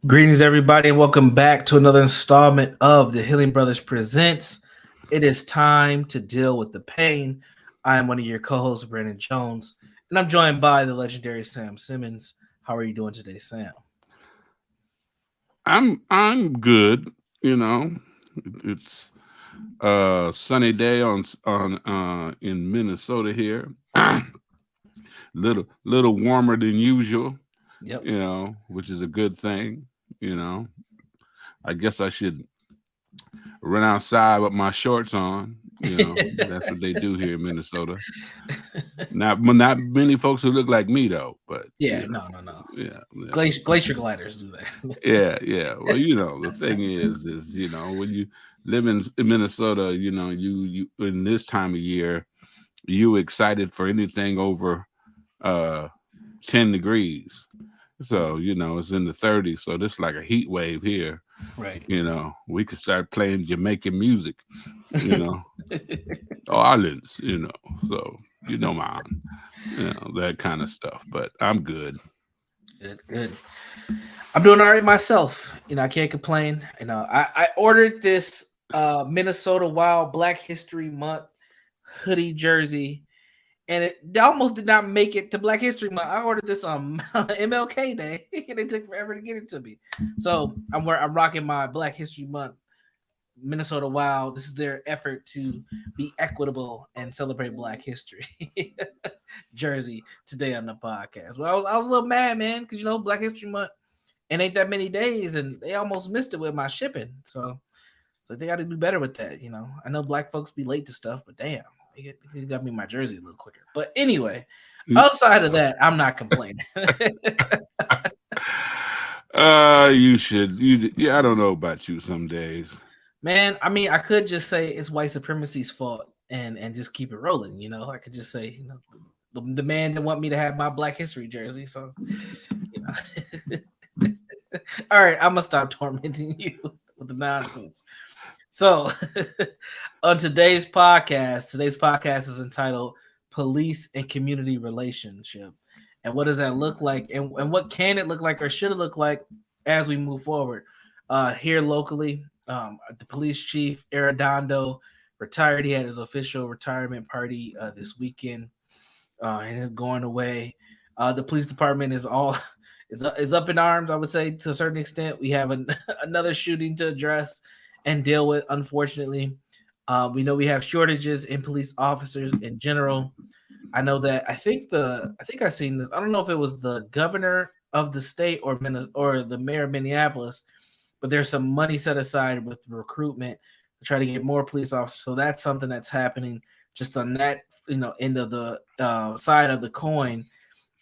Greetings, everybody, and welcome back to another installment of the Healing Brothers Presents. It is time to deal with the pain. I am one of your co-hosts, Brandon Jones, and I'm joined by the legendary Sam Simmons. How are you doing today, Sam? I'm good. You know, it's a sunny day on in Minnesota here. little warmer than usual. Yep. Which is a good thing. You know, I guess I should run outside with my shorts on. That's what they do here in Minnesota. Not many folks who look like me though, but Yeah, no. yeah, yeah. Glacier gliders do that. Yeah. Well, the thing is when you live in Minnesota, you in this time of year, you excited for anything over uh 10 degrees. So, it's in the 30s. So this is like a heat wave here. Right. We could start playing Jamaican music, you know, Orleans, so man, that kind of stuff. But I'm good. Good. I'm doing all right myself. I can't complain. I ordered this Minnesota Wild Black History Month hoodie jersey, and it almost did not make it to Black History Month. I ordered this on MLK Day, and it took forever to get it to me. So I'm rocking my Black History Month Minnesota Wild. This is their effort to be equitable and celebrate Black history jersey today on the podcast. Well, I was a little mad, man, because Black History Month and ain't that many days, and they almost missed it with my shipping. So they got to do better with that. I know Black folks be late to stuff, but damn, they got me my jersey a little quicker. But anyway, outside of that, I'm not complaining. You should. I don't know about you some days. Man, I mean, I could just say it's white supremacy's fault and just keep it rolling. I could just say, the man didn't want me to have my Black History jersey, so all right, I'm gonna stop tormenting you with the nonsense. So, on today's podcast is entitled "Police and Community Relationship," and what does that look like, and what can it look like, or should it look like as we move forward here locally. The police chief Arredondo retired. He had his official retirement party this weekend, and is going away. The police department is up in arms, I would say, to a certain extent. We have another shooting to address and deal with. Unfortunately, we know we have shortages in police officers in general. I know that I think I seen this. I don't know if it was the governor of the state or the mayor of Minneapolis, but there's some money set aside with recruitment to try to get more police officers. So that's something that's happening just on that end of the side of the coin.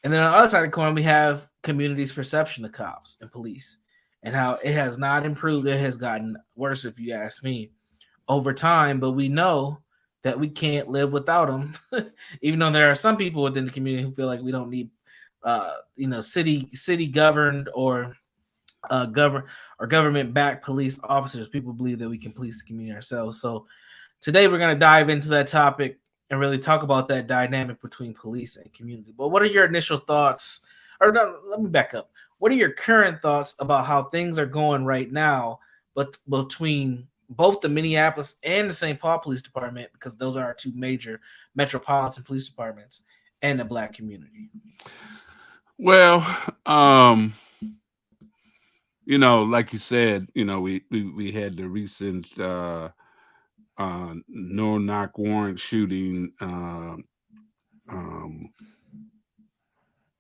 And then on the other side of the coin, we have community's perception of cops and police and how it has not improved. It has gotten worse, if you ask me, over time. But we know that we can't live without them, even though there are some people within the community who feel like we don't need, city governed or government-backed police officers. People believe that we can police the community ourselves. So today we're going to dive into that topic and really talk about that dynamic between police and community. But what are your initial thoughts? Or no, let me back up. What are your current thoughts about how things are going right now, but between both the Minneapolis and the St. Paul Police Department, because those are our two major metropolitan police departments, and the Black community? Well, like you said, we had the recent no knock warrant shooting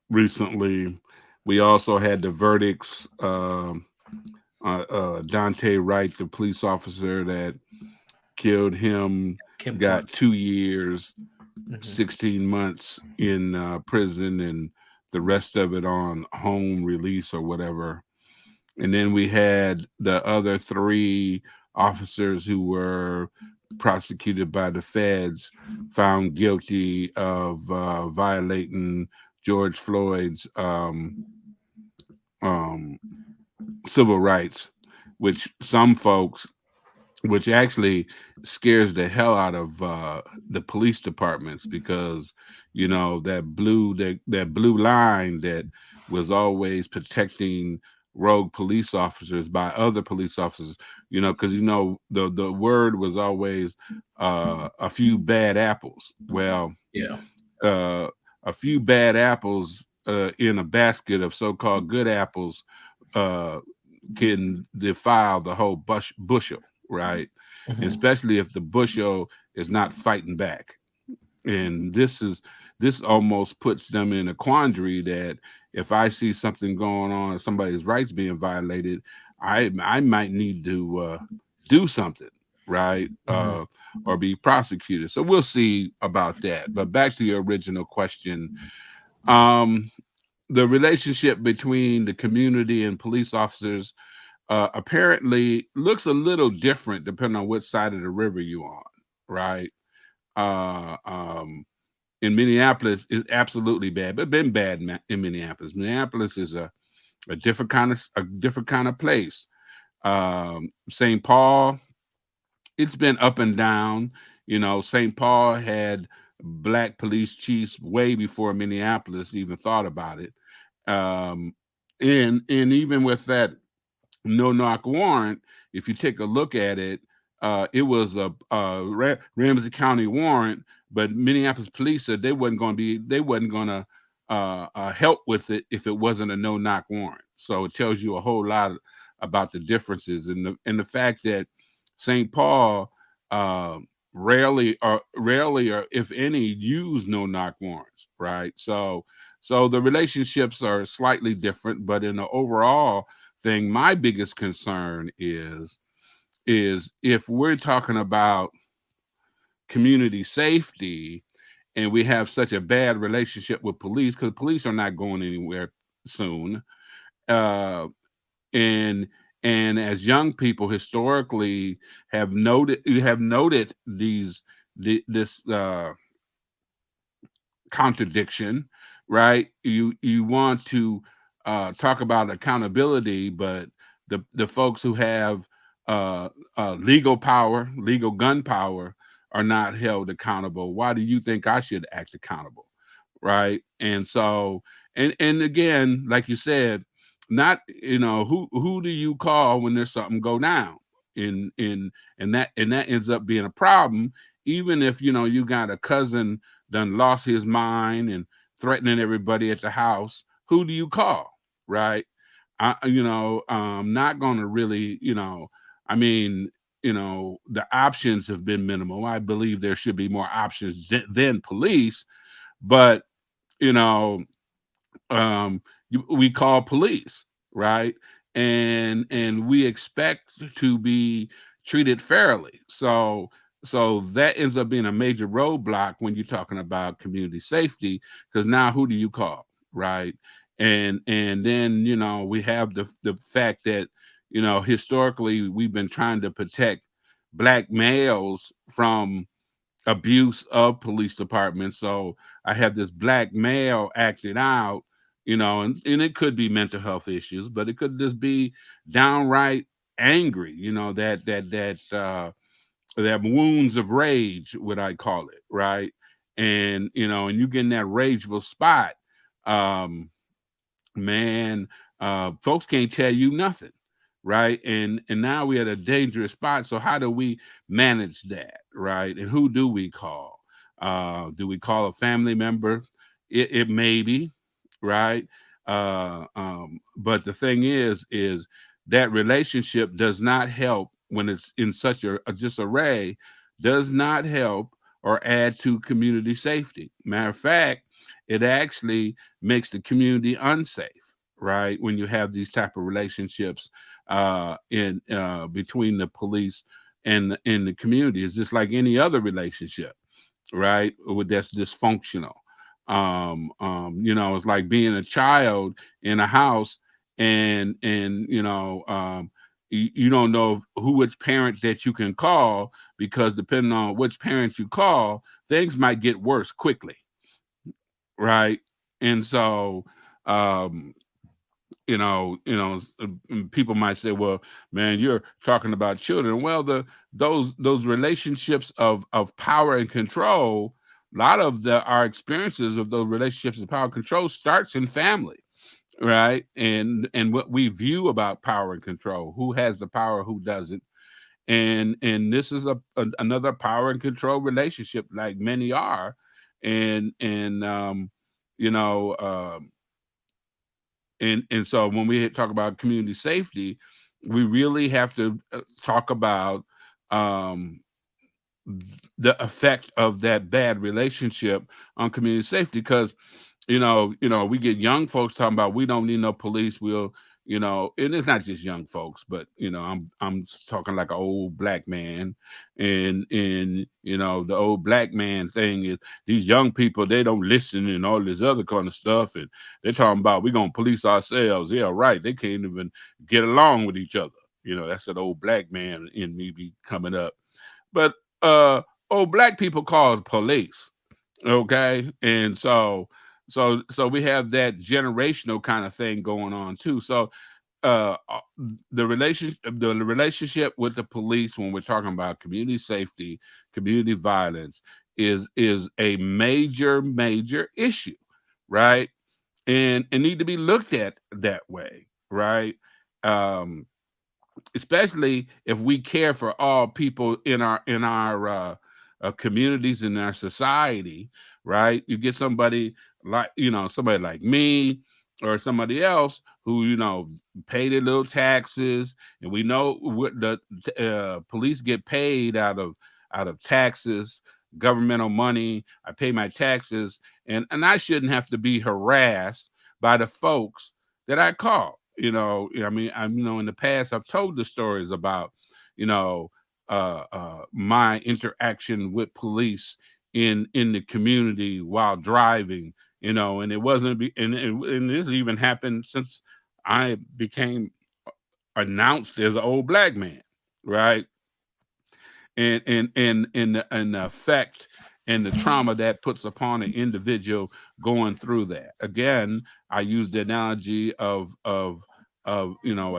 recently. We also had the verdicts. Dante Wright, the police officer that killed him, got 2 years, 16 months in prison, and the rest of it on home release or whatever. And then we had the other 3 officers who were prosecuted by the feds, found guilty of violating George Floyd's civil rights, which some folks, which actually scares the hell out of the police departments, because that blue line that was always protecting rogue police officers by other police officers, because the word was always a few bad apples. Well, Yeah. uh, a few bad apples in a basket of so-called good apples uh, can defile the whole bushel, right? Mhm. Especially if the bushel is not fighting back. And this almost puts them in a quandary that if I see something going on, somebody's rights being violated, I might need to do something, right? Mhm. Or be prosecuted. So we'll see about that. But back to your original question, um, the relationship between the community and police officers apparently looks a little different depending on which side of the river you're on, right? Uh, um, in Minneapolis is absolutely bad, but been bad in Minneapolis. Minneapolis is a different kind of place. St. Paul, it's been up and down. St. Paul had black police chiefs way before Minneapolis even thought about it. Um, and even with that no knock warrant, if you take a look at it, it was a Ramsey County warrant, but Minneapolis police said they wasn't going to help with it if it wasn't a no knock warrant. So it tells you a whole lot about the differences and the fact that St. Paul uh, rarely or if any use no knock warrants, right? So the relationships are slightly different, but in the overall thing, my biggest concern is if we're talking about community safety and we have such a bad relationship with police, because police are not going anywhere soon, uh, and and as young people historically have noted this contradiction, right? You want to talk about accountability, but the folks who have legal power, legal gun power, are not held accountable. Why do you think I should act accountable, right? And so, and again, like you said, not who do you call when there's something go down, in and that ends up being a problem, even if you got a cousin done lost his mind and threatening everybody at the house. Who do you call, right? Not going to really, I mean, the options have been minimal. I believe there should be more options than police, but you know, we call police, right? And we expect to be treated fairly. So that ends up being a major roadblock when you're talking about community safety, because now who do you call, right? And then we have the fact that historically we've been trying to protect black males from abuse of police departments. So I have this black male acting out, and it could be mental health issues, but it could just be downright angry, that wounds of rage, what I call it, right? And you get in that rageful spot, um, man, folks can't tell you nothing, right? And now we're at a dangerous spot. So how do we manage that, right? And who do we call? Do we call a family member? It may be, right? But the thing is that relationship does not help when it's in such a disarray, does not help or add to community safety. Matter of fact, it actually makes the community unsafe, right? When you have these type of relationships in between the police and in the community, it's just like any other relationship, right? That's dysfunctional. It's like being a child in a house, and you don't know which parent that you can call, because depending on which parent you call, things might get worse quickly, right? And so, um, people might say, "Well, man, you're talking about children." Well, those relationships of power and control, a lot of our experiences of those relationships of power and control starts in family. right? And what we view about power and control, who has the power, who doesn't. And this is another power and control relationship, like many are. And you know and so when we talk about community safety, we really have to talk about um the effect of that bad relationship on community safety. Because we get young folks talking about we don't need no police. We'll, and it's not just young folks, but I'm talking like an old black man. And the old black man thing is these young people, they don't listen and all this other kind of stuff. And they're talking about we're gonna police ourselves. Yeah, right. They can't even get along with each other. That's that old black man in me be coming up. But uh black people call the police. Okay. And so we have that generational kind of thing going on too. So the relationship with the police, when we're talking about community safety, community violence, is a major issue, right? And need to be looked at that way, right? um Especially if we care for all people in our communities, in our society, right? You get somebody like me or somebody else who pay their little taxes, and we know what the police get paid out of taxes, governmental money. I pay my taxes, and I shouldn't have to be harassed by the folks that I call. I mean, in the past, I've told the stories about, my interaction with police in the community while driving, and it wasn't, and this even happened since I became announced as an old black man, right? And the effect and the trauma that puts upon an individual going through that. Again, I use the analogy of a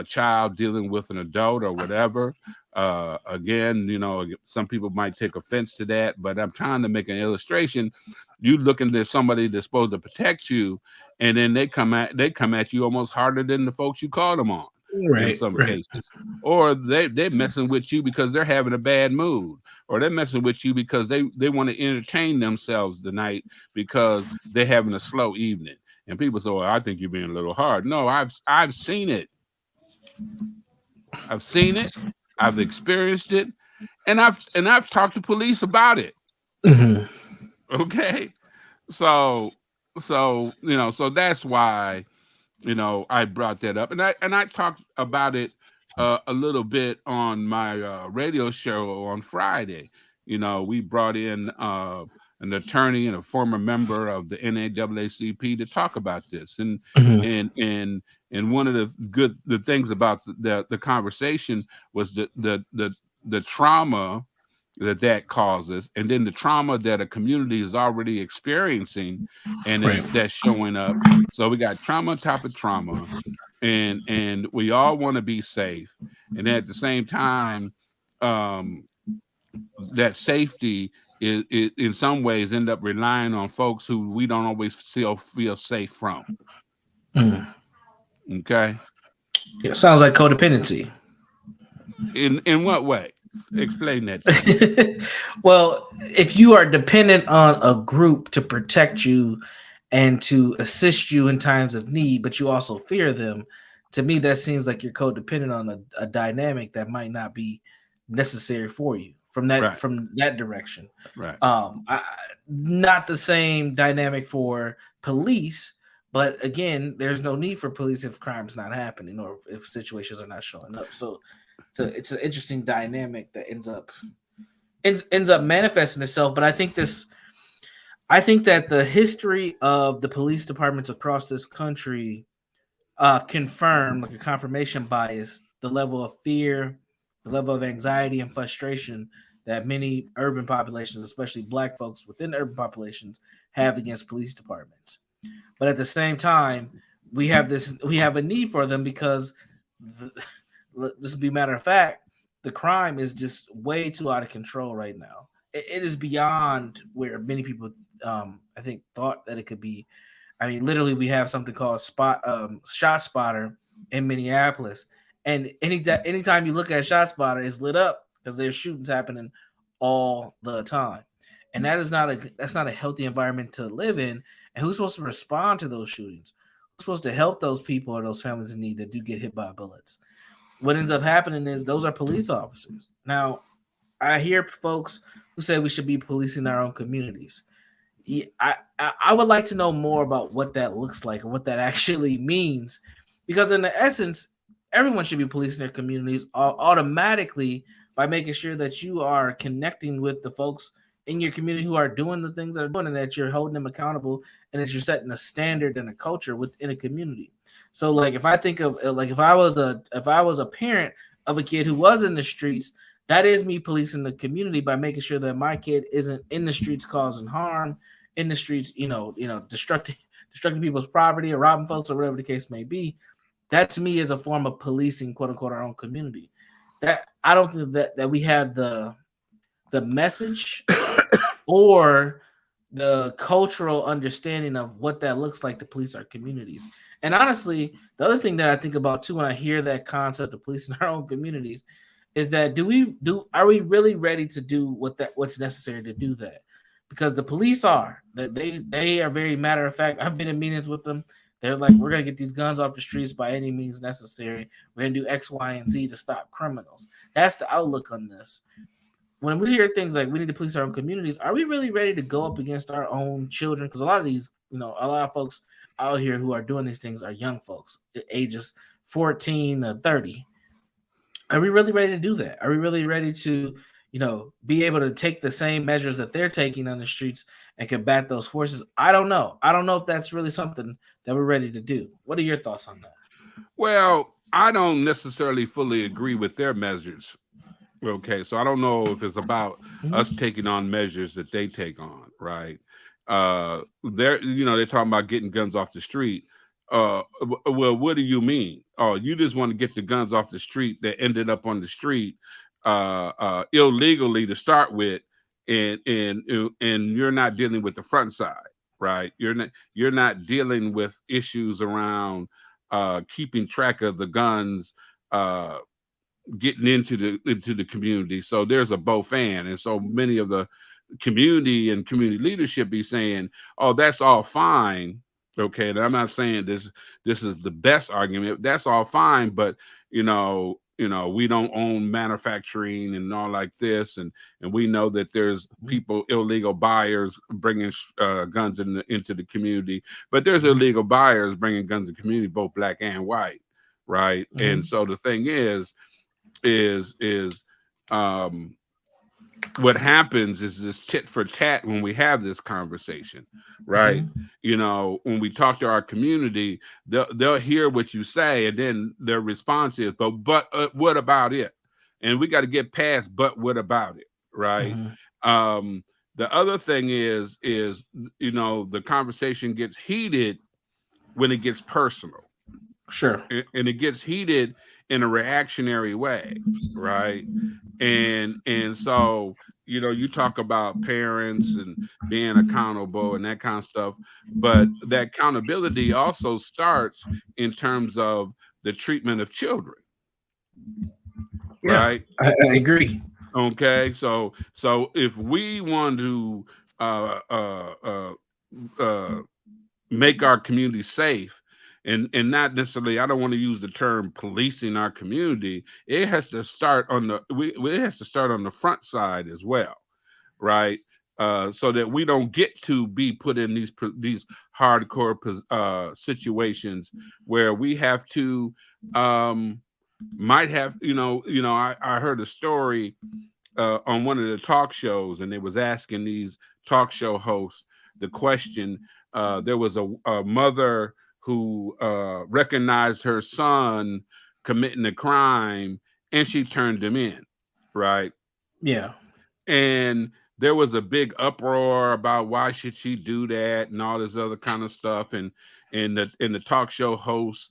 child dealing with an adult or whatever. Again, some people might take offense to that, but I'm trying to make an illustration. You looking at somebody that's supposed to protect you, and then they come at you almost harder than the folks you called them on in Right, some right. cases. Or they're messing with you because they're having a bad mood, or they're messing with you because they want to entertain themselves tonight because they're having a slow evening. And people say, well, I think you're being a little hard. No, I've seen it. I've seen it. I've experienced it, and I've talked to police about it. Hmm. Okay. So that's why I brought that up, and I talked about it a little bit on my radio show on Friday. We brought in an attorney and a former member of the NAACP to talk about this, and Hmm. and and and one of the things about the conversation was the trauma that causes, and then the trauma that a community is already experiencing, and Right. that's showing up. So we got trauma on top of trauma, and we all want to be safe, and at the same time, um, that safety is in some ways end up relying on folks who we don't always feel safe from. Mm. Okay, Yeah, sounds like codependency. in what way? Explain that to me. Well, if you are dependent on a group to protect you and to assist you in times of need, but you also fear them, to me that seems like you're codependent on a dynamic that might not be necessary for you Right, from that direction. right. Not the same dynamic for police, but again, there's no need for police if crime's not happening or if situations are not showing up. So it's an interesting dynamic that ends up manifesting itself. But I think that the history of the police departments across this country confirm, like a confirmation bias, the level of fear, the level of anxiety and frustration that many urban populations, especially black folks within urban populations, have against police departments. But at the same time, we have a need for them because the, this will be a matter of fact, the crime is just way too out of control right now. It is beyond where many people I think thought that it could be. I mean, literally, we have something called Shot Spotter in Minneapolis, and anytime you look at Shot Spotter, it's lit up because there's shootings happening all the time, and that's not a healthy environment to live in. And who's supposed to respond to those shootings? Who's supposed to help those people or those families in need that do get hit by bullets? What ends up happening is those are police officers. Now, I hear folks who say we should be policing our own communities. I would like to know more about what that looks like and what that actually means, because in the essence, everyone should be policing their communities automatically by making sure that you are connecting with the folks in your community who are doing the things that are doing, and that you're holding them accountable, and that you're setting a standard and a culture within a community. So, like, if I think of like if I was a parent of a kid who was in the streets, that is me policing the community by making sure that my kid isn't in the streets causing harm, in the streets, destructing people's property or robbing folks or whatever the case may be. That's me as a form of policing, quote unquote, our own community. That I don't think that we have the message or the cultural understanding of what that looks like to police our communities. And honestly, the other thing that I think about too when I hear that concept of policing our own communities is that are we really ready to do what's necessary to do that? Because the police are that they are very matter of fact. I've been in meetings with them. They're like, we're gonna get these guns off the streets by any means necessary. We're gonna do X, Y, and Z to stop criminals. That's the outlook on this. When we hear things like we need to police our own communities, are we really ready to go up against our own children? Because a lot of these, a lot of folks out here who are doing these things are young folks, ages 14 to 30. Are we really ready to do that? Are we really ready to, be able to take the same measures that they're taking on the streets and combat those forces? I don't know. I don't know if that's really something that we're ready to do. What are your thoughts on that? Well, I don't necessarily fully agree with their measures. Okay, so I don't know if it's about us taking on measures that they take on, right? They're talking about getting guns off the street. Well, what do you mean? Oh, you just want to get the guns off the street that ended up on the street illegally to start with, and you're not dealing with the front side, right? You're not dealing with issues around keeping track of the guns getting into the community. So there's a both and so many of the community and community leadership be saying, oh, that's all fine. Okay, and I'm not saying this is the best argument. That's all fine, but we don't own manufacturing and all like this, and we know that there's people, illegal buyers bringing guns into the community, but there's illegal buyers bringing guns in the community, both black and white, right? And so the thing is what happens is this tit for tat when we have this conversation, right? When we talk to our community, they'll hear what you say, and then their response is, but what about it? And we got to get past, but what about it, right? The other thing is the conversation gets heated when it gets personal. Sure. And it gets heated in a reactionary way, right? And so you talk about parents and being accountable and that kind of stuff, but that accountability also starts in terms of the treatment of children. Yeah, right? I agree. Okay, so if we want to make our community safe, and not necessarily, I don't want to use the term policing our community. It has to start on the front side as well, right? So that we don't get to be put in these hardcore situations where we have to might have I heard a story on one of the talk shows, and it was asking these talk show hosts the question. There was a mother who recognized her son committing a crime, and she turned him in, right? Yeah. And there was a big uproar about why should she do that and all this other kind of stuff. And the talk show hosts,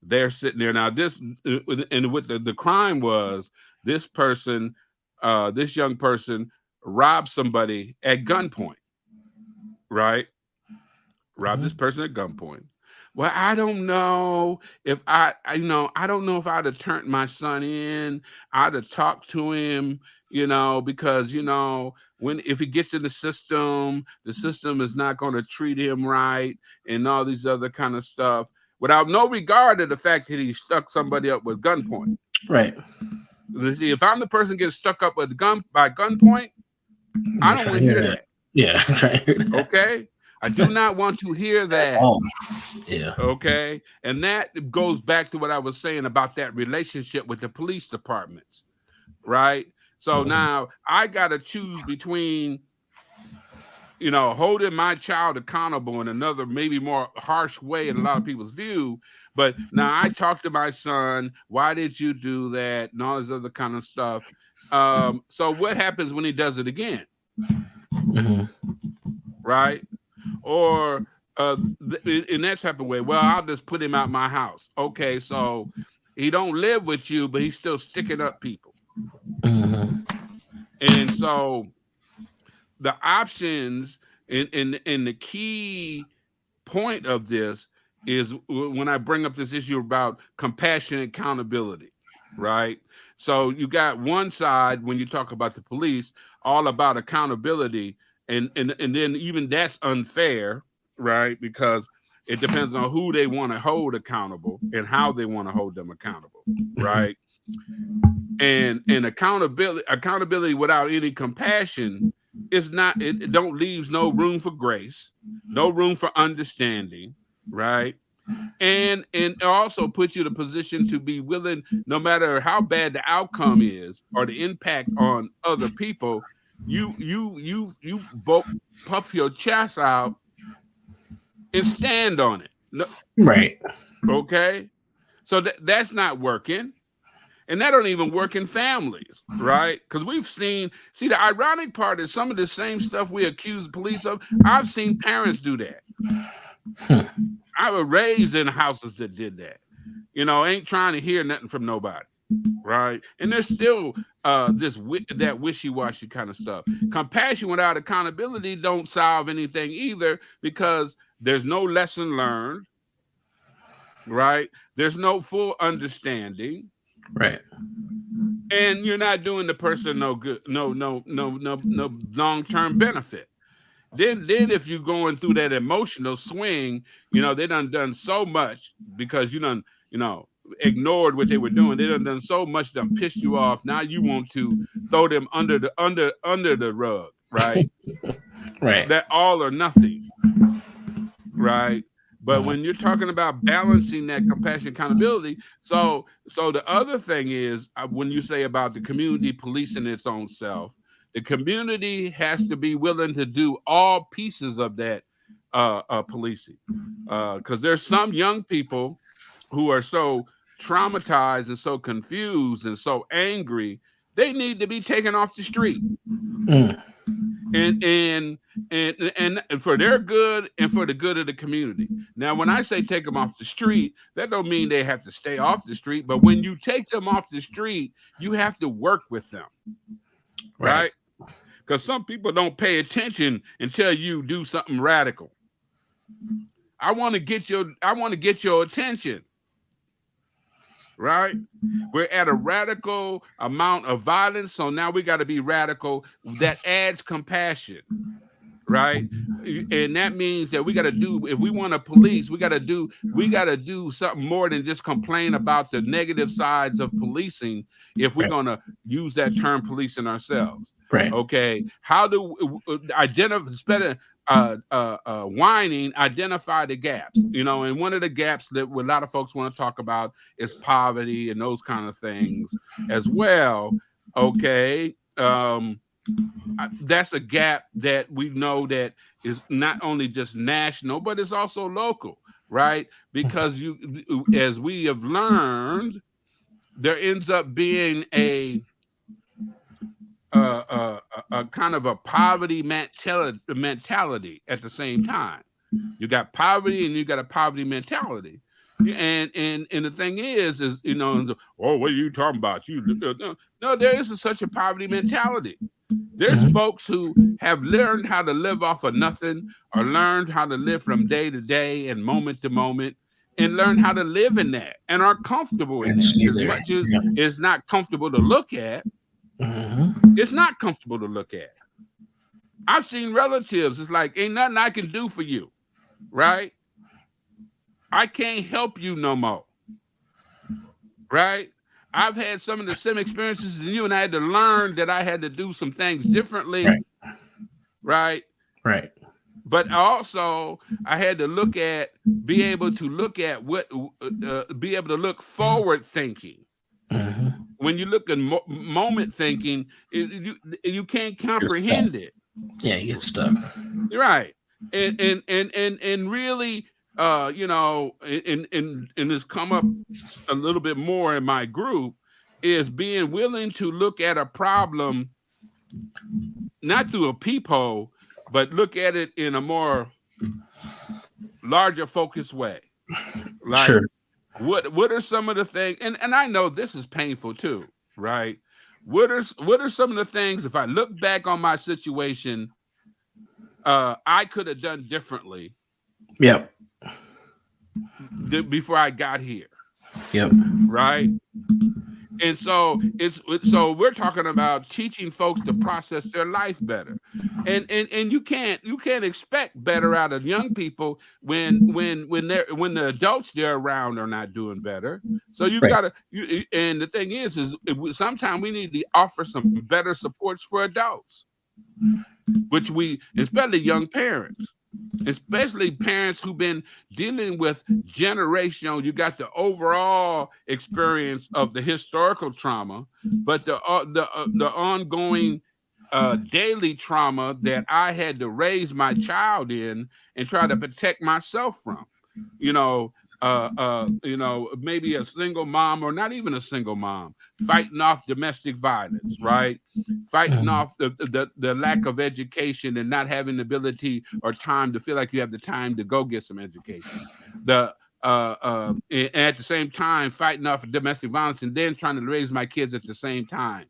they're sitting there now. This and what the crime was, this person, this young person robbed somebody at gunpoint, right? robbed this person at gunpoint. Well, I don't know if I don't know if I'd have turned my son in. I'd have talked to him, because if he gets in the system is not going to treat him right, and all these other kind of stuff, without no regard to the fact that he stuck somebody up with gunpoint. Right. See, if I'm the person getting stuck up with by gunpoint, I don't want to hear that. Yeah, I'm trying to hear that. Okay. I do not want to hear that. Oh, yeah. Okay. And that goes back to what I was saying about that relationship with the police departments. Right. So now I got to choose between, holding my child accountable in another, maybe more harsh way in a lot of people's view. But now I talk to my son, why did you do that? And all this other kind of stuff. So what happens when he does it again? Right. Or in that type of way, well, I'll just put him out my house. Okay, so he don't live with you, but he's still sticking up people. And so the options and the key point of this is when I bring up this issue about compassion and accountability, right? So you got one side when you talk about the police, all about accountability. And then even that's unfair, right? Because it depends on who they want to hold accountable and how they want to hold them accountable, right? And accountability without any compassion is not. It don't leaves no room for grace, no room for understanding, right? And it also puts you in a position to be willing, no matter how bad the outcome is or the impact on other people. You both puff your chest out and stand on it. No, right. Okay. So that's not working. And that don't even work in families, right? Because we've see, the ironic part is some of the same stuff we accuse the police of. I've seen parents do that. I was raised in houses that did that. Ain't trying to hear nothing from nobody. Right. And there's still that wishy-washy kind of stuff. Compassion without accountability don't solve anything either, because there's no lesson learned. Right. There's no full understanding. Right. And you're not doing the person no good, no long-term benefit. Then if you're going through that emotional swing, they done so much because you done, ignored what they were doing. They done so much, done pissed you off. Now you want to throw them under the rug, right? Right. That all or nothing, right? But when you're talking about balancing that compassion, accountability, so the other thing is when you say about the community policing its own self, the community has to be willing to do all pieces of that policing, because there's some young people who are so traumatized and so confused and so angry, they need to be taken off the street. And for their good and for the good of the community. Now, when I say take them off the street, that don't mean they have to stay off the street. But when you take them off the street, you have to work with them, right? Because some people don't pay attention until you do something radical. I want to get your attention. Right? We're at a radical amount of violence, so now we got to be radical. That adds compassion, right? And that means that we got to do, if we want to police, we got to do something more than just complain about the negative sides of policing. If we're going to use that term policing ourselves, right? Okay, how do we identify? Better whining, identify the gaps, and one of the gaps that a lot of folks want to talk about is poverty and those kind of things as well. Okay. That's a gap that we know that is not only just national, but it's also local, right? Because as we have learned, there ends up being a kind of a poverty mentality at the same time. You got poverty and you got a poverty mentality. And the thing is oh, what are you talking about? No, there isn't such a poverty mentality. There's folks who have learned how to live off of nothing, or learned how to live from day to day and moment to moment, and learn how to live in that and are comfortable in that. As much as it's not comfortable to look at, it's not comfortable to look at. I've seen relatives, it's like, ain't nothing I can do for you, right? I can't help you no more, right? I've had some of the same experiences as you, and I had to learn that I had to do some things differently, right? But also, I had to be able to look at be able to look forward thinking. When you look at moment thinking, you can't comprehend it. Yeah, you get stuck. Right. And really, you know, and it's come up a little bit more in my group, is being willing to look at a problem not through a peephole, but look at it in a more larger focused way. Like, sure. What are some of the things, and I know this is painful too, right? What are some of the things, if I look back on my situation, I could have done differently? Yep. Before I got here. Yep. Right. And so we're talking about teaching folks to process their life better, and you can't expect better out of young people when the adults they're around are not doing better. So you gotta, and the thing is sometimes we need to offer some better supports for adults, which especially young parents. Especially parents who've been dealing with generational, you got the overall experience of the historical trauma, but the ongoing daily trauma that I had to raise my child in and try to protect myself from. You know, maybe a single mom, or not even a single mom, fighting off domestic violence, right? Fighting off the lack of education and not having the ability or time to feel like you have the time to go get some education. And at the same time, fighting off domestic violence and then trying to raise my kids at the same time.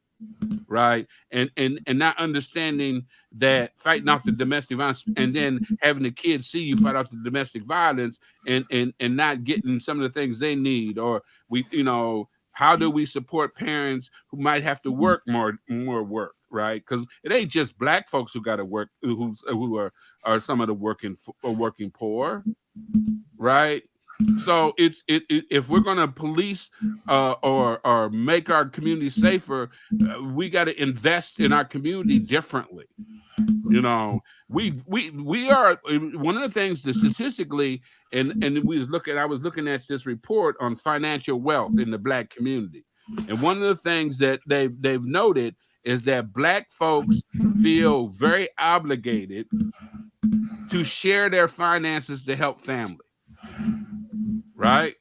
Right. And not understanding that fighting off the domestic violence and then having the kids see you fight off the domestic violence and not getting some of the things they need, or how do we support parents who might have to work more work, right? Because it ain't just Black folks who got to work, who are some of the working poor, right? So if we're going to police or make our community safer, we got to invest in our community differently. You know, we are one of the things that statistically, and I was looking at this report on financial wealth in the Black community, and one of the things that they've noted is that Black folks feel very obligated to share their finances to help family. Right.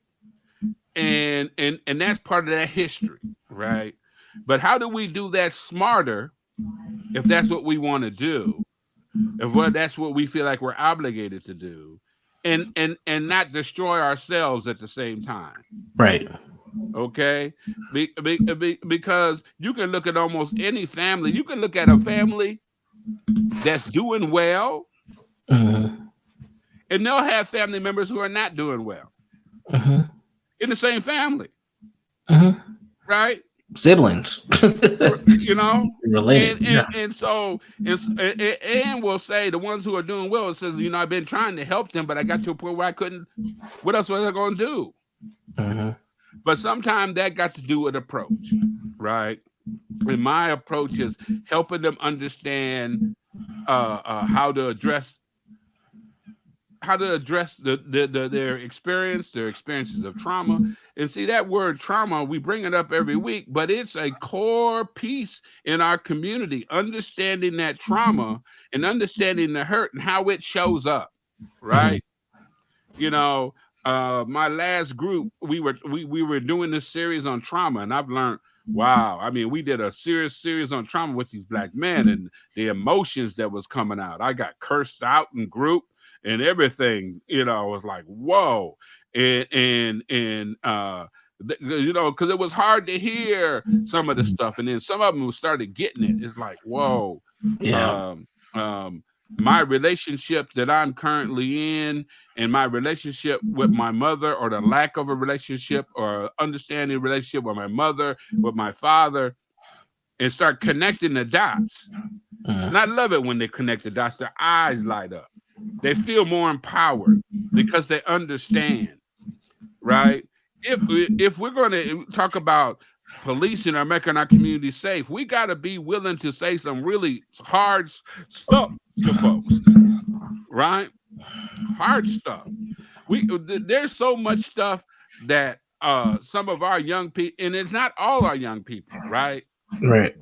And that's part of that history. Right. But how do we do that smarter if that's what we want to do? If that's what we feel like we're obligated to do, and not destroy ourselves at the same time. Right. Okay. Because you can look at almost any family. You can look at a family that's doing well, and they'll have family members who are not doing well. In the same family, right? Siblings, related, and so and we'll say the ones who are doing well, it says, I've been trying to help them, but I got to a point where I couldn't. What else was I going to do? But sometimes that got to do with approach, right? And my approach is helping them understand how to address their experiences of trauma. And see, that word trauma, we bring it up every week, but it's a core piece in our community, understanding that trauma and understanding the hurt and how it shows up, right? My last group, we were doing this series on trauma, and I've learned, wow. I mean, we did a series on trauma with these Black men and the emotions that was coming out. I got cursed out in group and everything, was like, whoa. And because it was hard to hear some of the stuff, and then some of them started getting it. It's like, whoa. Yeah. My relationship that I'm currently in, and my relationship with my mother, or the lack of a relationship or understanding relationship with my mother, with my father, and start connecting the dots. And I love it when they connect the dots. Their eyes light up. They feel more empowered because they understand, right? If we're going to talk about policing or making our community safe, we got to be willing to say some really hard stuff to folks, right? Hard stuff. There's so much stuff that some of our young people, and it's not all our young people, right? Right.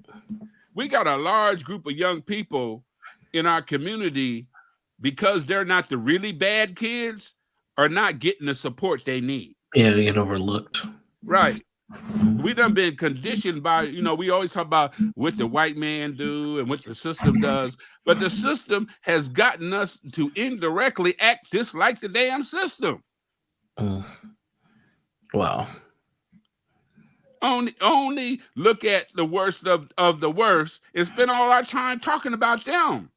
We got a large group of young people in our community, because they're not the really bad kids, are not getting the support they need. Yeah, they get overlooked. Right. We done been conditioned by, we always talk about what the white man do and what the system does, but the system has gotten us to indirectly act just like the damn system. Wow. Only look at the worst of the worst and spend all our time talking about them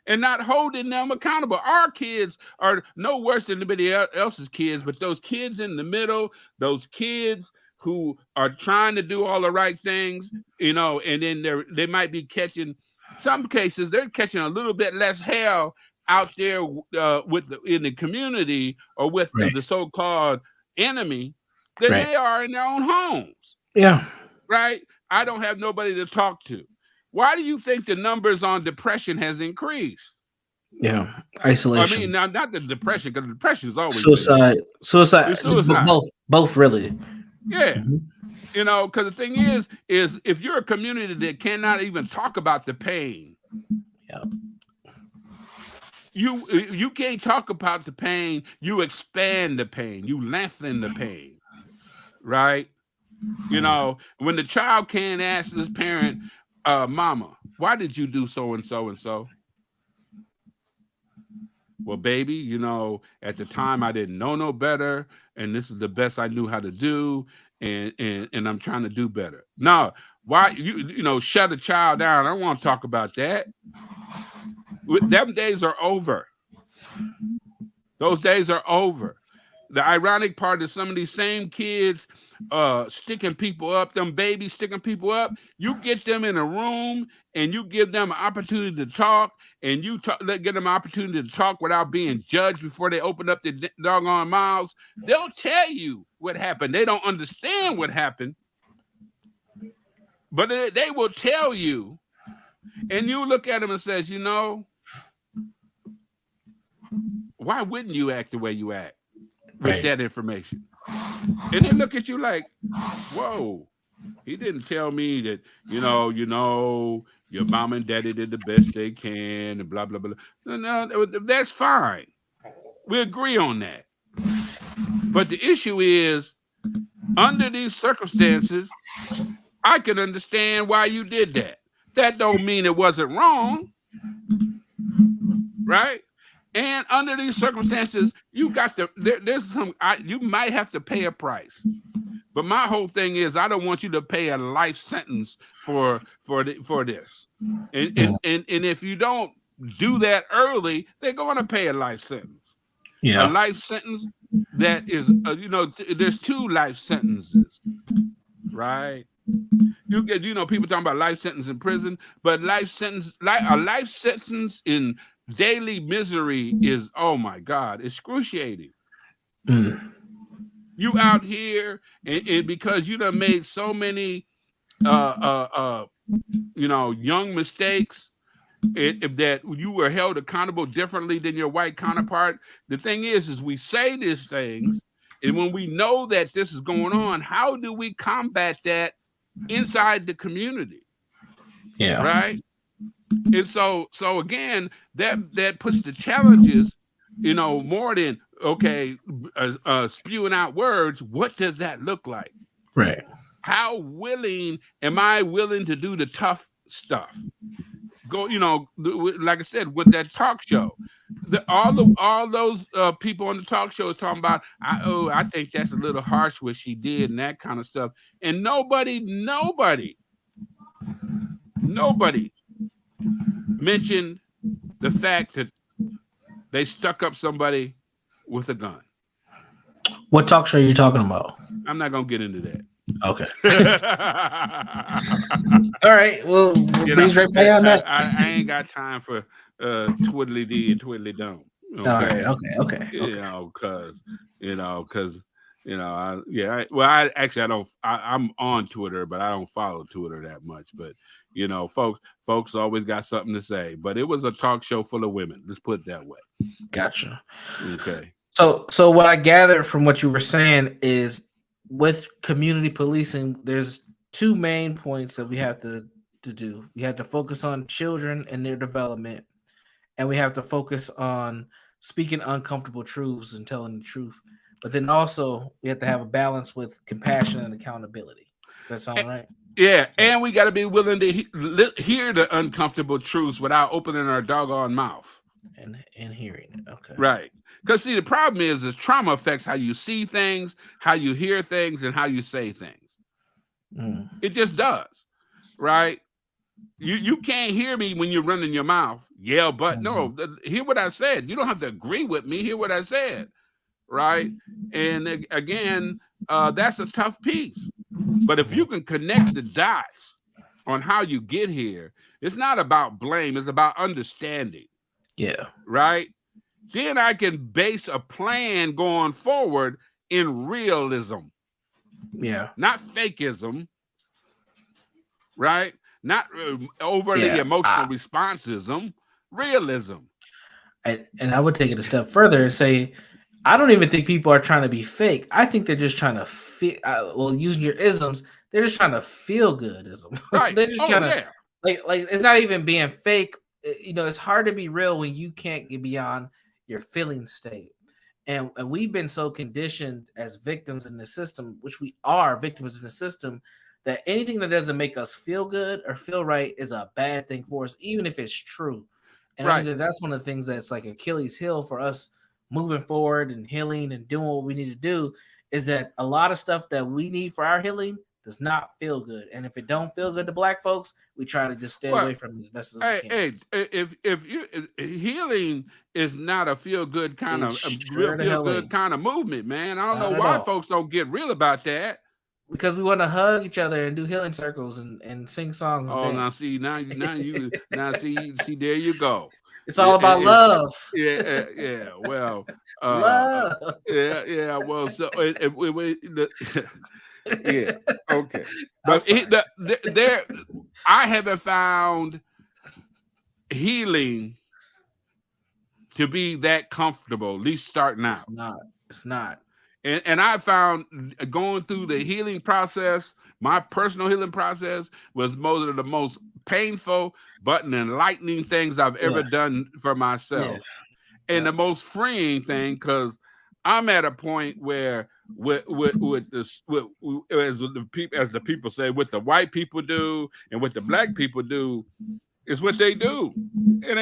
and not holding them accountable. Our kids are no worse than anybody else's kids, but those kids in the middle, those kids who are trying to do all the right things, and then they might be catching, some cases they're catching a little bit less hell out there in the community, or with the so-called enemy, than they are in their own homes. Yeah. Right? I don't have nobody to talk to. Why do you think the numbers on depression has increased? Yeah, isolation. I mean, now not the depression, because depression is always suicide. Both really. Yeah, because the thing is if you're a community that cannot even talk about the pain, you can't talk about the pain. You expand the pain. You lengthen the pain, right? When the child can't ask this parent, "Mama, why did you do so and so and so?" Well, baby, at the time I didn't know no better, and this is the best I knew how to do, and I'm trying to do better. No, why shut a child down? I don't want to talk about that. Them days are over. Those days are over. The ironic part is some of these same kids sticking people up, them babies sticking people up, you get them in a room and you give them an opportunity to talk, and you get them an opportunity to talk without being judged before they open up their doggone mouths. They'll tell you what happened. They don't understand what happened, but they will tell you, and you look at them and says, why wouldn't you act the way you act with that information? And they look at you like, whoa, he didn't tell me that, your mom and daddy did the best they can and blah, blah, blah. No, that's fine. We agree on that. But the issue is, under these circumstances, I can understand why you did that. That don't mean it wasn't wrong, right? And under these circumstances, you might have to pay a price. But my whole thing is, I don't want you to pay a life sentence for this. And if you don't do that early, they're going to pay a life sentence. Yeah. A life sentence that is, there's 2 life sentences, right? You get, people talking about life sentence in prison, but a life sentence in daily misery is, oh my God, excruciating. You out here, and because you done made so many, young mistakes, that you were held accountable differently than your white counterpart. The thing is we say these things, and when we know that this is going on, how do we combat that inside the community? Yeah. Right. And so again, that puts the challenges, more than spewing out words. What does that look like? Right. How willing am I to do the tough stuff? Go, like I said, with that talk show, all those people on the talk show is talking about, I think that's a little harsh what she did and that kind of stuff. And nobody mentioned the fact that they stuck up somebody with a gun. What talk show are you talking about? I'm not gonna get into that. Okay. All right. Well, please right back on that. I ain't got time for twiddly dee and twiddly don't. Okay. All right. Okay. You know, because I actually I don't. I'm on Twitter, but I don't follow Twitter that much. But you know, folks always got something to say. But it was a talk show full of women. Let's put it that way. Gotcha. Okay. So what I gathered from what you were saying is, with community policing, there's two main points that we have to do. We have to focus on children and their development, and we have to focus on speaking uncomfortable truths and telling the truth. But then also we have to have a balance with compassion and accountability. Does that sound right? Yeah, and we got to be willing to hear the uncomfortable truths without opening our doggone mouth. And hearing it. Okay. Right. Because see, the problem is trauma affects how you see things, how you hear things, and how you say things. It just does. Right? You can't hear me when you're running your mouth. Yeah, but no, hear what I said. You don't have to agree with me. Hear what I said. Right? And again, that's a tough piece. But if you can connect the dots on how you get here, it's not about blame. It's about understanding. Yeah. Right? Then I can base a plan going forward in realism. Yeah. Not fakeism. Right? Not overly emotional responsism. Realism. And I would take it a step further and say, I don't even think people are trying to be fake. I think they're just trying to feel. Using your isms, they're just trying to feel good. Ism. Right? They're just trying to like it's not even being fake. You know, it's hard to be real when you can't get beyond your feeling state. And we've been so conditioned as victims in the system, which we are victims in the system, that anything that doesn't make us feel good or feel right is a bad thing for us, even if it's true. And I think that's one of the things that's like Achilles' heel for us moving forward and healing and doing what we need to do, is that a lot of stuff that we need for our healing does not feel good. And if it don't feel good to Black folks, we try to just stay away from it as best as we can. If you healing is not a feel good kind of kind of movement, man. I don't know why folks don't get real about that. Because we want to hug each other and do healing circles and sing songs. Oh, now see, there you go. It's all about love. Yeah. Well, love. Yeah. Well, so yeah. Okay. But there, I haven't found healing to be that comfortable. At least starting out. It's not. And I found going through the healing process, my personal healing process, was one of the most painful but enlightening things I've ever done for myself. And the most freeing thing, because I'm at a point where as the people say, what the white people do and what the Black people do is what they do. It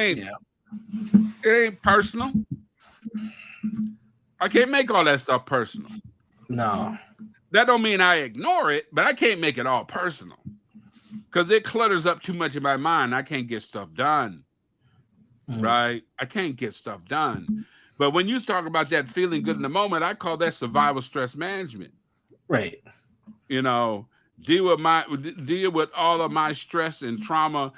ain't personal. I can't make all that stuff personal. No. That don't mean I ignore it, but I can't make it all personal. Because it clutters up too much in my mind. I can't get stuff done. Right? I can't get stuff done. But when you talk about that feeling good in the moment, I call that survival stress management. Right. You know, deal with all of my stress and trauma,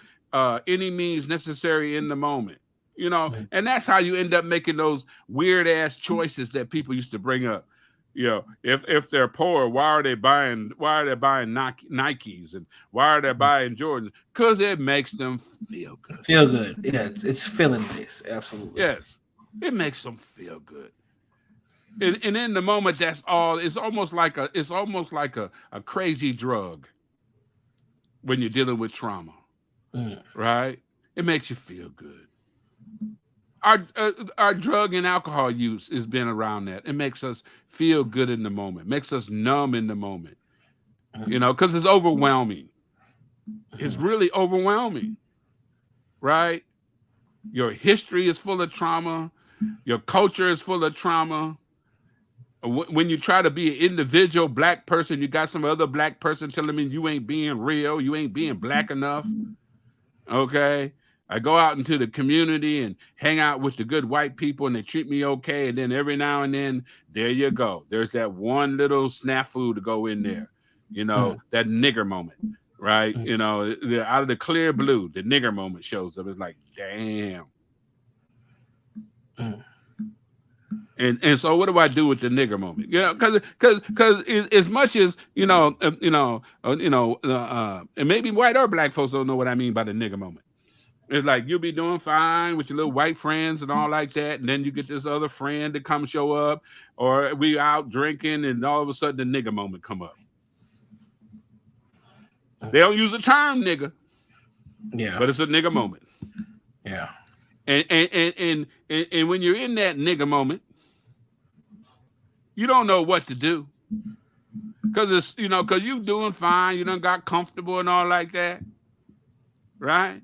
any means necessary in the moment. You know, and that's how you end up making those weird ass choices that people used to bring up. You know, if they're poor, why are they buying Nikes and why are they buying Jordans? Because it makes them feel good. Feel good. Yeah, it's feeling based. Absolutely. Yes, it makes them feel good. And in the moment, that's all. It's almost like a crazy drug when you're dealing with trauma, right? It makes you feel good. Our drug and alcohol use has been around that. It makes us feel good in the moment, makes us numb in the moment, you know, because it's overwhelming. It's really overwhelming, right? Your history is full of trauma. Your culture is full of trauma. When you try to be an individual black person, you got some other black person telling me you ain't being real, you ain't being black enough. Okay. I go out into the community and hang out with the good white people and they treat me okay. And then every now and then, there you go. There's that one little snafu to go in there, that nigger moment, right? Out of the clear blue, the nigger moment shows up. It's like, damn. And so what do I do with the nigger moment? Because as much as and maybe white or black folks don't know what I mean by the nigger moment. It's like you'll be doing fine with your little white friends and all like that, and then you get this other friend to come show up, or we out drinking, and all of a sudden the nigger moment come up. They don't use the term nigger, but it's a nigger moment. Yeah. And when you're in that nigger moment, you don't know what to do. Because it's, because you doing fine, you done got comfortable and all like that. Right?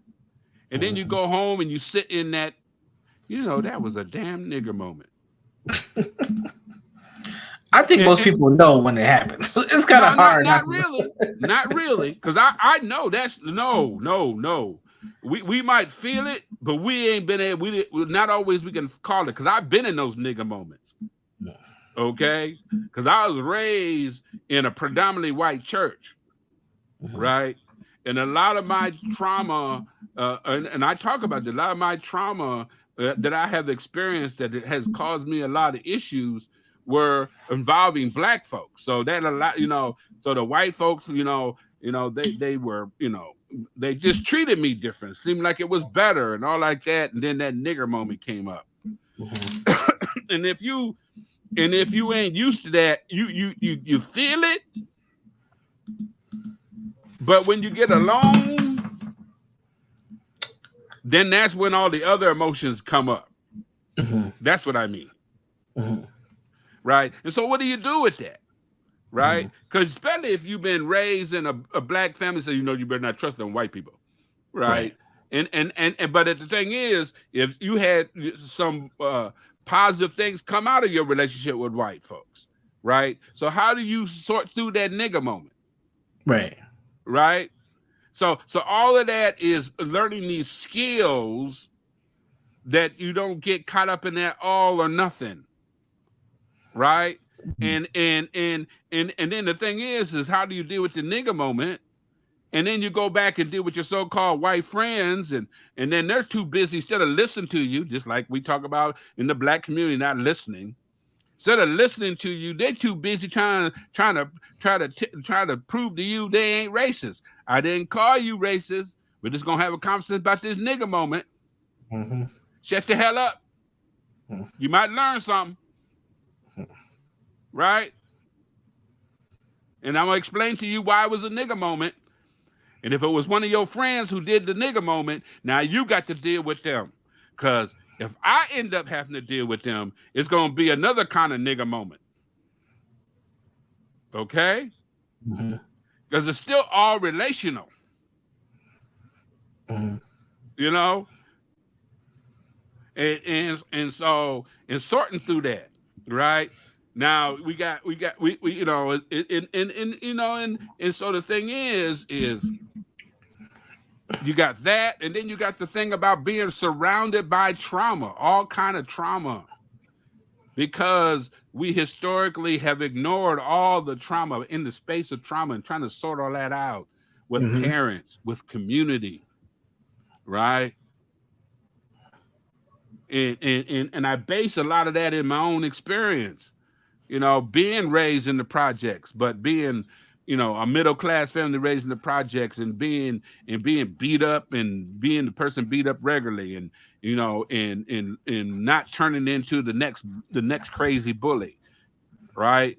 And then you go home and you sit in that, that was a damn nigger moment. I think most people know when it happens. It's kind of hard. Not really. Because I know that's, no. We might feel it, but we ain't been able, not always we can call it. Because I've been in those nigger moments. Okay? Because I was raised in a predominantly white church. Right? And a lot of my trauma, and I talk about a lot of my trauma that I have experienced that it has caused me a lot of issues were involving black folks. So that a lot, so the white folks, they were, they just treated me different. Seemed like it was better and all like that. And then that nigger moment came up. And if you ain't used to that, you feel it. But when you get alone, then that's when all the other emotions come up. That's what I mean. Right? And so what do you do with that? Right? Because especially if you've been raised in a black family, so you better not trust them white people. Right? And but the thing is, if you had some positive things come out of your relationship with white folks, right? So how do you sort through that nigger moment? Right? So all of that is learning these skills that you don't get caught up in that all or nothing. Right? And then the thing is how do you deal with the nigger moment? And then you go back and deal with your so-called white friends, and then they're too busy instead of listening to you, just like we talk about in the black community, not listening. Instead of listening to you, they're too busy trying to prove to you they ain't racist. I didn't call you racist. We're just gonna have a conversation about this nigger moment. Shut the hell up. You might learn something, right? And I'm gonna explain to you why it was a nigger moment. And if it was one of your friends who did the nigger moment, now you got to deal with them, because if I end up having to deal with them, it's going to be another kind of nigger moment. Okay? Because it's still all relational. And so in sorting through that, right? Now we and so the thing is you got that, and then you got the thing about being surrounded by trauma, all kind of trauma, because we historically have ignored all the trauma in the space of trauma and trying to sort all that out with parents, with community, right? And I base a lot of that in my own experience, being raised in the projects, but being a middle-class family raised in the projects, and being beat up, and being the person beat up regularly, and and not turning into the next crazy bully, right?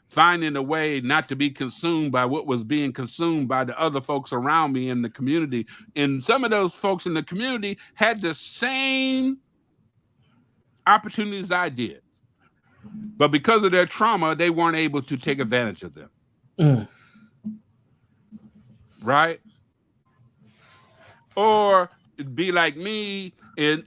Finding a way not to be consumed by what was being consumed by the other folks around me in the community. And some of those folks in the community had the same opportunities I did, but because of their trauma, they weren't able to take advantage of them. Right? Or be like me and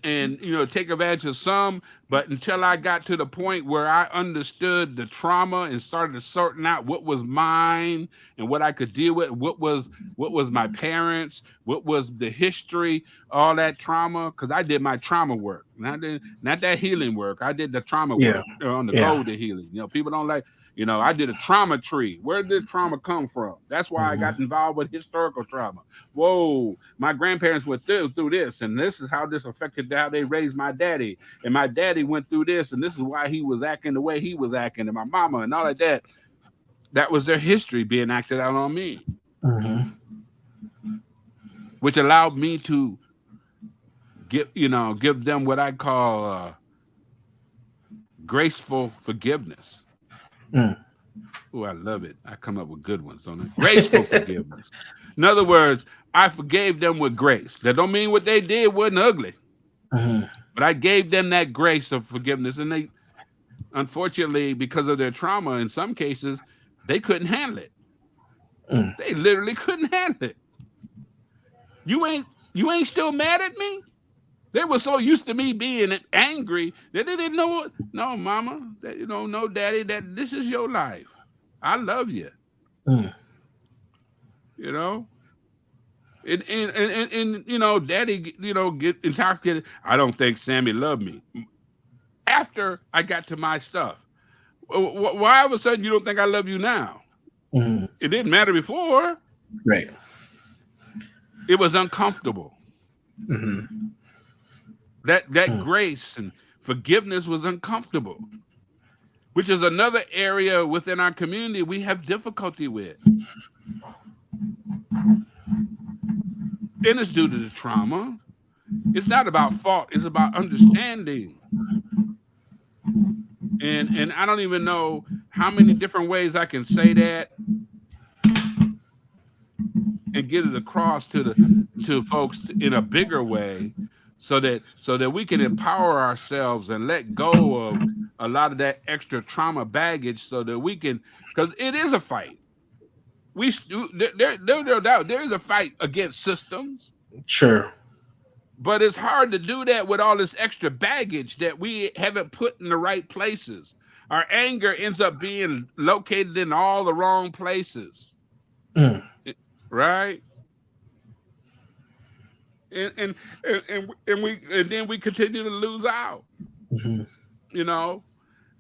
take advantage of some, but until I got to the point where I understood the trauma and started sorting out what was mine and what I could deal with, what was my parents, what was the history, all that trauma, because I did my trauma work, not that healing work. I did the trauma Yeah. work on the Yeah. goal to healing. People don't like. I did a trauma tree. Where did trauma come from? That's why I got involved with historical trauma. Whoa, my grandparents went through this, and this is how this affected how they raised my daddy. And my daddy went through this, and this is why he was acting the way he was acting, and my mama, and all like that. That was their history being acted out on me, which allowed me to give them what I call graceful forgiveness. Oh, I love it. I come up with good ones, don't I? Graceful forgiveness. In other words, I forgave them with grace. That don't mean what they did wasn't ugly. But I gave them that grace of forgiveness. And they, unfortunately, because of their trauma, in some cases, they couldn't handle it. They literally couldn't handle it. You ain't still mad at me? They were so used to me being angry that they didn't know what. No, mama, no, daddy, that this is your life. I love you. And daddy, get intoxicated. I don't think Sammy loved me. After I got to my stuff. Why all of a sudden you don't think I love you now? It didn't matter before. Right. It was uncomfortable. That grace and forgiveness was uncomfortable, which is another area within our community we have difficulty with. And it's due to the trauma. It's not about fault. It's about understanding. And I don't even know how many different ways I can say that and get it across to folks in a bigger way, so that we can empower ourselves and let go of a lot of that extra trauma baggage, so that we can, because it is a fight. There's no doubt there is a fight against systems. Sure. But it's hard to do that with all this extra baggage that we haven't put in the right places. Our anger ends up being located in all the wrong places. Right? And then we continue to lose out. And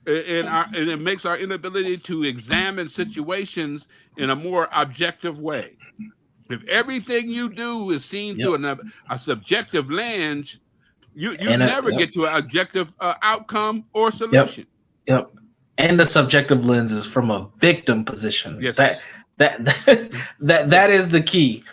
it makes our inability to examine situations in a more objective way. If everything you do is seen through a subjective lens, you never get to an objective outcome or solution. Yep. And the subjective lens is from a victim position. Yes. That is the key.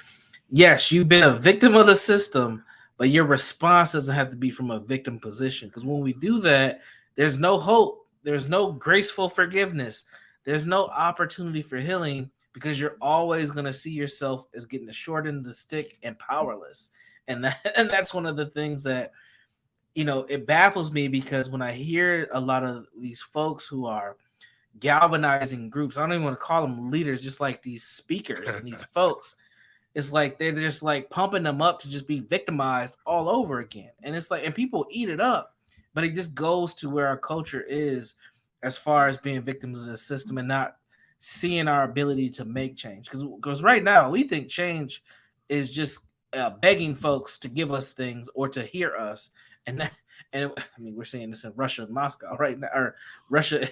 Yes, you've been a victim of the system, but your response doesn't have to be from a victim position. Because when we do that, there's no hope. There's no graceful forgiveness. There's no opportunity for healing, because you're always going to see yourself as getting the short end of the stick and powerless. And that's one of the things that, it baffles me, because when I hear a lot of these folks who are galvanizing groups, I don't even want to call them leaders, just like these speakers and these folks, it's like they're just like pumping them up to just be victimized all over again. And it's like, and people eat it up, but it just goes to where our culture is as far as being victims of the system and not seeing our ability to make change. Because right now we think change is just begging folks to give us things or to hear us. And we're seeing this in Russia and Moscow right now, or Russia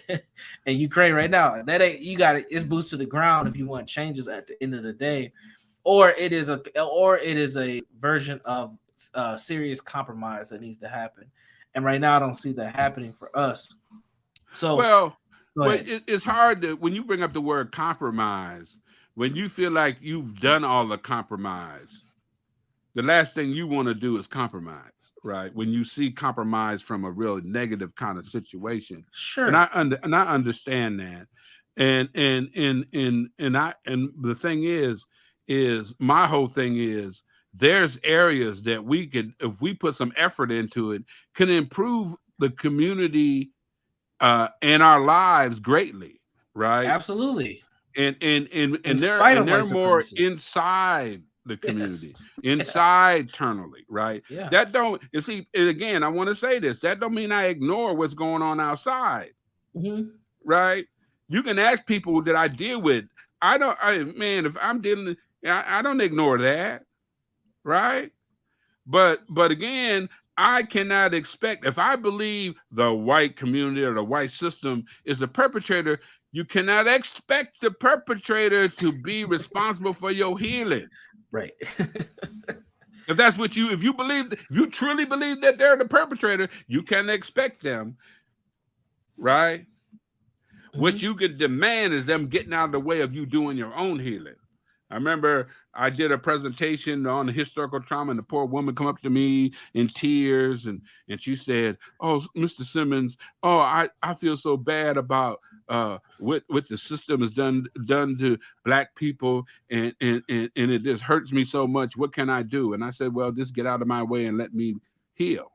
and Ukraine right now. That ain't, you got it's boots to the ground if you want changes at the end of the day, or it is a version of serious compromise that needs to happen. And right now I don't see that happening for us. So it's hard when you bring up the word compromise, when you feel like you've done all the compromise, the last thing you want to do is compromise, right? When you see compromise from a real negative kind of situation. Sure. And I understand that. And the thing is my whole thing is, there's areas that we could, if we put some effort into it, can improve the community and our lives greatly, right? Absolutely. And they're more inside the community, Yes. inside internally, right? Yeah. That don't, you see, and again, I want to say this, that don't mean I ignore what's going on outside, right? You can ask people that I deal with. Man, if I'm dealing, I don't ignore that, right? But again, I cannot expect, if I believe the white community or the white system is the perpetrator, you cannot expect the perpetrator to be responsible for your healing. Right. If that's what if you truly believe that they're the perpetrator, you can expect them, right? What you could demand is them getting out of the way of you doing your own healing. I remember I did a presentation on historical trauma, and the poor woman come up to me in tears, and she said, "Oh, Mr. Simmons, oh, I feel so bad about what the system has done to Black people, and it just hurts me so much. What can I do?" And I said, "Well, just get out of my way and let me heal."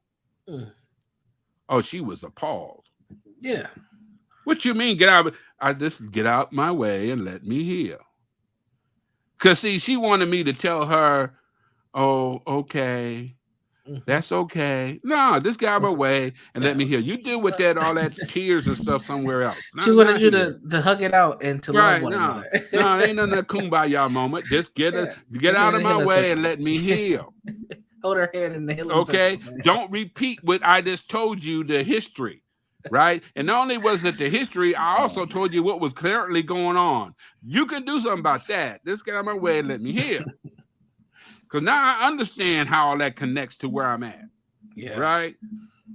Oh, she was appalled. Yeah. What you mean get out? I just get out my way and let me heal. Because, see, she wanted me to tell her, "Oh, okay, that's okay. No, just get out of my way and let me heal. You deal with all that tears and stuff somewhere else." She wanted you to hug it out and to love one another. No, ain't none of that kumbaya moment. Just get out of my way and let me heal. Hold her hand in the healing. Okay, don't repeat what I just told you, the history. Right? And not only was it the history, I also told you what was currently going on. You can do something about that. Just get out of my way and let me heal. Because now I understand how all that connects to where I'm at. Yeah. Right?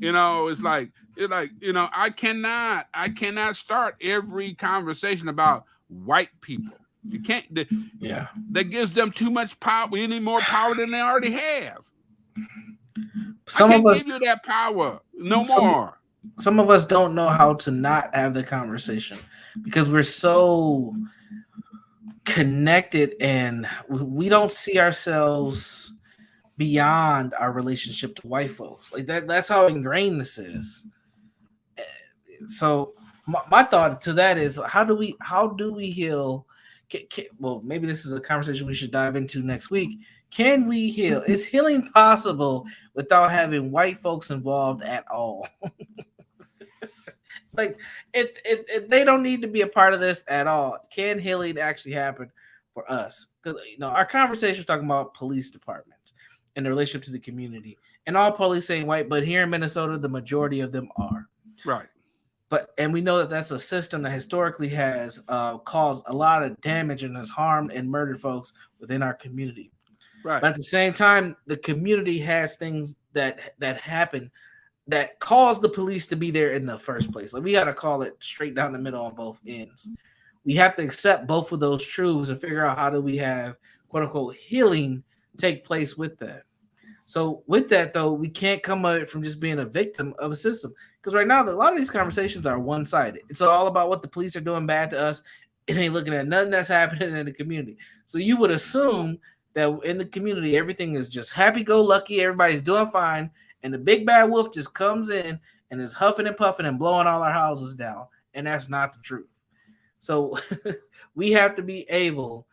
It's like, I cannot start every conversation about white people. You can't. That gives them too much power. We need more power than they already have. I can't give you that power no more. Some of us don't know how to not have the conversation because we're so connected and we don't see ourselves beyond our relationship to white folks. Like that's how ingrained this is. So my thought to that is how do we heal? Well, maybe this is a conversation we should dive into next week. Can we heal? Is healing possible without having white folks involved at all? Like it they don't need to be a part of this at all. Can healing actually happen for us? Because our conversation is talking about police departments and the relationship to the community, and all police ain't white, but here in Minnesota, the majority of them are. Right. And we know that that's a system that historically has caused a lot of damage and has harmed and murdered folks within our community. Right. But at the same time, the community has things that happen that caused the police to be there in the first place. Like we got to call it straight down the middle on both ends. We have to accept both of those truths and figure out how do we have quote unquote healing take place with that. So with that though, we can't come at it from just being a victim of a system, because right now a lot of these conversations are one-sided. It's all about what the police are doing bad to us. It ain't looking at nothing that's happening in the community. So you would assume that in the community everything is just happy-go-lucky, everybody's doing fine, and the big bad wolf just comes in and is huffing and puffing and blowing all our houses down. And that's not the truth. So we have to be able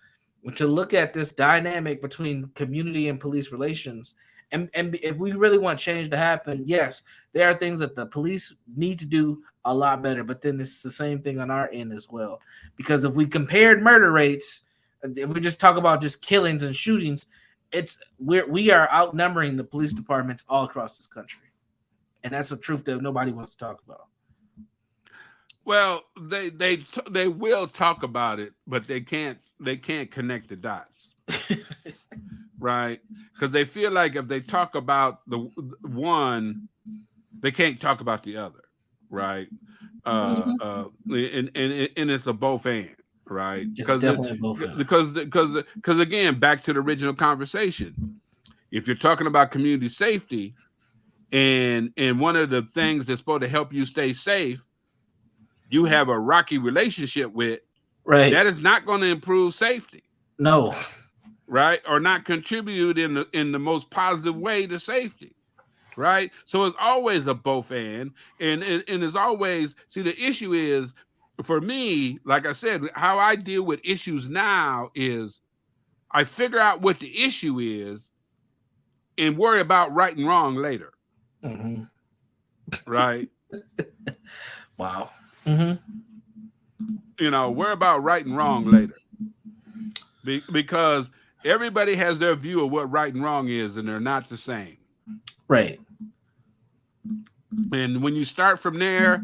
to look at this dynamic between community and police relations. And if we really want change to happen, yes, there are things that the police need to do a lot better. But then it's the same thing on our end as well. Because if we compared murder rates, if we just talk about just killings and shootings, we are outnumbering the police departments all across this country, and that's a truth that nobody wants to talk about. Well, they will talk about it, but they can't connect the dots, right? Because they feel like if they talk about the one, they can't talk about the other, right? And it's a both and. Right, because again, back to the original conversation. If you're talking about community safety, and one of the things that's supposed to help you stay safe, you have a rocky relationship with, right? That is not going to improve safety. No, right, or not contribute in the most positive way to safety. Right, so it's always a both and it's always, see, the issue is, for me, like I said, how I deal with issues now is I figure out what the issue is and worry about right and wrong later. Mm-hmm. Right? Wow. Mm-hmm. You know, worry about right and wrong later. Because everybody has their view of what right and wrong is, and they're not the same. Right. And when you start from there,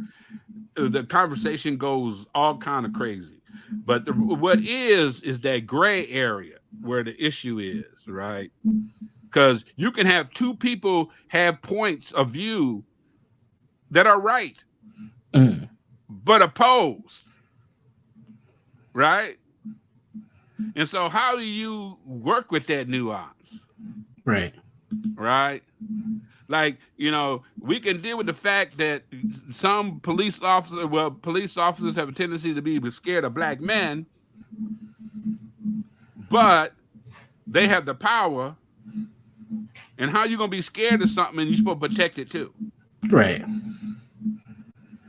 the conversation goes all kind of crazy. But what is that gray area where the issue is, right? Because you can have two people have points of view that are right, but opposed, right? And so how do you work with that nuance? Right. Right? Like, you know, we can deal with the fact that some police officers have a tendency to be scared of black men, but they have the power. And how you gonna be scared of something and you're supposed to protect it too? Right.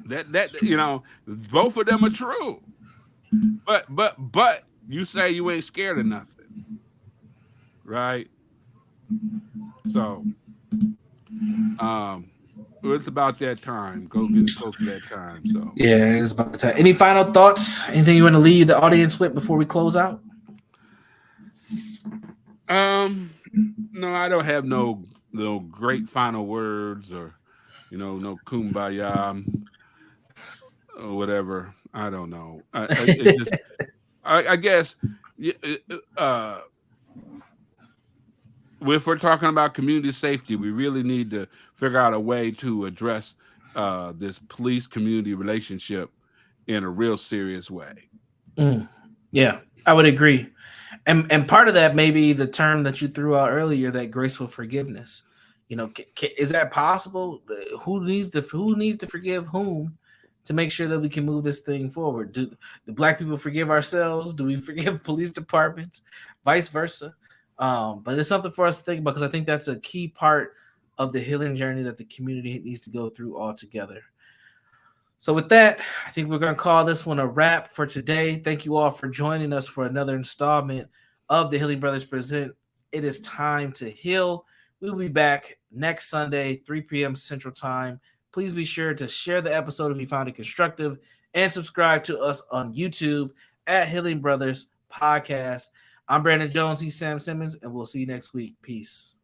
That you know, both of them are true. But you say you ain't scared of nothing, right? So, it's about that time. Getting close to that time. So yeah, it's about the time. Any final thoughts? Anything you want to leave the audience with before we close out? No, I don't have no great final words or no kumbaya or whatever. I don't know. I guess if we're talking about community safety, we really need to figure out a way to address this police community relationship in a real serious way. Yeah, I would agree. And part of that may be the term that you threw out earlier, that graceful forgiveness. You know, is that possible? Who needs to forgive whom to make sure that we can move this thing forward? Do black people forgive ourselves? Do we forgive police departments? Vice versa. But it's something for us to think about, because I think that's a key part of the healing journey that the community needs to go through all together. So with that, I think we're going to call this one a wrap for today. Thank you all for joining us for another installment of the Healing Brothers Present. It is time to heal. We'll be back next Sunday, 3 p.m. Central Time. Please be sure to share the episode if you found it constructive, and subscribe to us on YouTube at Healing Brothers Podcast. I'm Brandon Jones. He's Sam Simmons, and we'll see you next week. Peace.